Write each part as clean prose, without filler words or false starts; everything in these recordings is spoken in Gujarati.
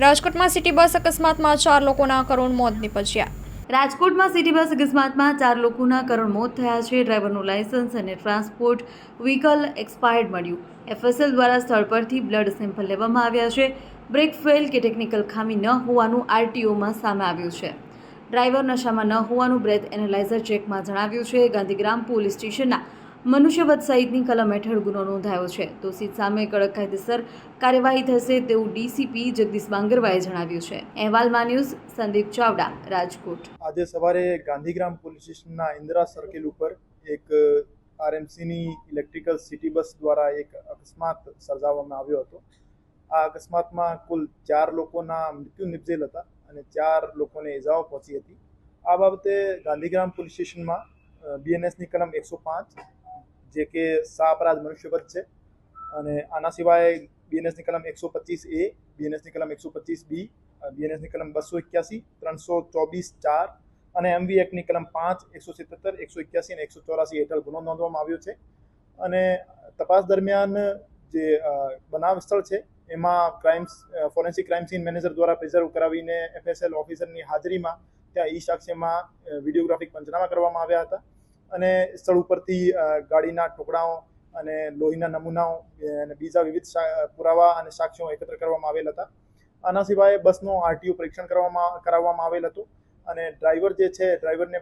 રાજકોટમાં સિટી બસ અકસ્માતમાં 4 લોકોના કરુણ મોત નીપજ્યા। રાજકોટમાં સિટી બસ અકસ્માતમાં 4 લોકોના કરુણ મોત થયા છે। ડ્રાઈવરનું લાયસન્સ અને ટ્રાન્સપોર્ટ વ્હીકલ એક્સપાયર્ડ મળ્યું। એફએસએલ દ્વારા સ્થળ પરથી બ્લડ સેમ્પલ લેવામાં આવ્યા છે। બ્રેક ફેલ કે ટેકનિકલ ખામી ન હોવાનું આરટીઓમાં સામે આવ્યું છે। ડ્રાઈવર નશામાં ન હોવાનું બ્રેથ એનાલાઇઝર ચેકમાં જણાવ્યું છે। ગાંધીગ્રામ પોલીસ સ્ટેશનના મનુષ્યવધ સહિતની કલમ હેઠળ ગુનો નોંધાયો છે। દોષિત સામે કડક કાયદેસર કાર્યવાહી થશે તેવું ડીસીપી જગદીશ બાંગરવાએ જણાવ્યું છે। અહેવાલમાં ન્યૂઝ સંદીપ ચાવડા, રાજકોટ। આજે સવારે ગાંધીગ્રામ પોલીસ સ્ટેશનના ઇન્દિરા સર્કલ ઉપર એક આરએમસીની ઇલેક્ટ્રિકલ સિટી બસ દ્વારા એક અકસ્માત સર્જાવવામાં આવ્યો હતો। આ અકસ્માતમાં કુલ 4 લોકોના મૃત્યુ નિપજેલ હતા અને 4 લોકોને ઇજાઓ પહોંચી હતી। આ બાબતે ગાંધીગ્રામ પોલીસ સ્ટેશનમાં બીએનએસની કલમ 105 જે કે સાપરાધ મનુષ્યવધ છે અને આના સિવાય બીએનએસની કલમ 125A, બીએનએસની કલમ 125B, બીએનએસની કલમ 281, 324(4) અને એમવી એક્ટની કલમ 5, 177, 181 અને 184 હેઠળ ગુનો નોંધવામાં આવ્યો છે અને તપાસ દરમિયાન જે બનાવ સ્થળ છે એમાં ફોરેન્સિક ક્રાઇમ સીન મેનેજર દ્વારા પ્રિઝર્વ કરાવીને એફએસએલ ઓફિસરની હાજરીમાં ત્યાં ઈ સાક્ષ્યમાં વિડીયોગ્રાફિક પંચનામા કરવામાં આવ્યા હતા અને સ્થળ ઉપરથી ગાડીના ટુકડાઓ અને લોહીના નમૂનાઓ અને બીજા વિવિધ પુરાવા અને સાક્ષ્યો એકત્ર કરવામાં આવેલ હતા। આના સિવાય બસનો આરટીઓ પરીક્ષણ કરાવવામાં આવેલ હતું અને ડ્રાઈવર જે છે ડ્રાઈવરને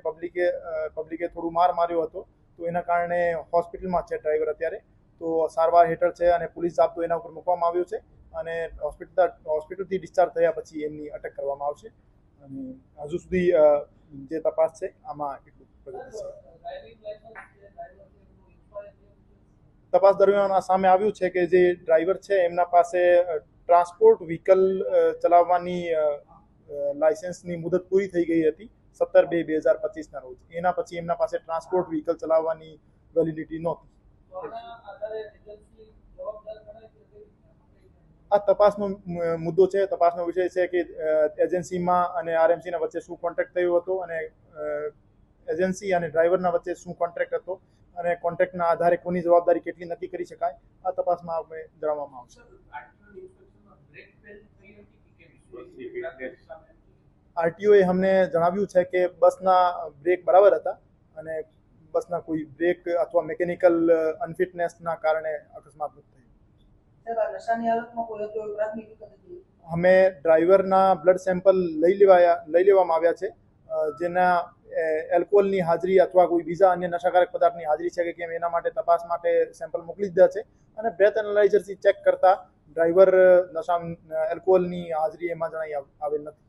પબ્લિકે થોડું માર્યો હતો તો એના કારણે હોસ્પિટલમાં છે ડ્રાઈવર અત્યારે તો સારવાર હેઠળ છે અને પોલીસ જાપ્તો એના ઉપર મૂકવામાં આવ્યો છે અને હોસ્પિટલથી ડિસ્ચાર્જ થયા પછી એમની અટક કરવામાં આવશે અને હજુ સુધી જે તપાસ છે આમાં એટલું પ્રગતિ છે। તપાસ દરમિયાન સામે આવ્યું છે કે જે ડ્રાઈવર છે એમના પાસે ટ્રાન્સપોર્ટ વ્હીકલ ચલાવવાની લાયસન્સની મુદત પૂરી થઈ ગઈ હતી 17/2/2025ના રોજ। એના પછી એમના પાસે ટ્રાન્સપોર્ટ વ્હીકલ ચલાવવાની વેલિડિટી નહોતી। આ તપાસનો મુદ્દો છે, તપાસનો વિષય છે કે એજન્સીમાં અને આરએમસીના વચ્ચે શું કોન્ટ્રાક્ટ થયો હતો અને એજન્સી અને ડ્રાઈવરના વચ્ચે શું કોન્ટ્રાક્ટ હતો અને કોન્ટ્રાક્ટના આધારે કોની જવાબદારી કેટલી નક્કી કરી શકાય આ તપાસમાં આપણે જણાવવામાં આવશે। આરટીઓએ અમને જણાવ્યું છે કે બસના બ્રેક બરાબર હતા અને બસના કોઈ બ્રેક અથવા મિકેનિકલ અનફિટનેસના કારણે અકસ્માત થયો। અમે ડ્રાઈવરના બ્લડ સેમ્પલ લઈ લેવામાં આવ્યા છે જેના એલ્કોહોલની હાજરી અથવા કોઈ બીજા અન્ય નશાકારક પદાર્થની હાજરી છે કે કેમ એના માટે તપાસ માટે સેમ્પલ મોકલી દીધા છે અને બ્રેથ એનાલાઇઝરથી ચેક કરતા ડ્રાઈવર એલ્કોહોલની હાજરી એમાં જણાઈ આવેલ નથી।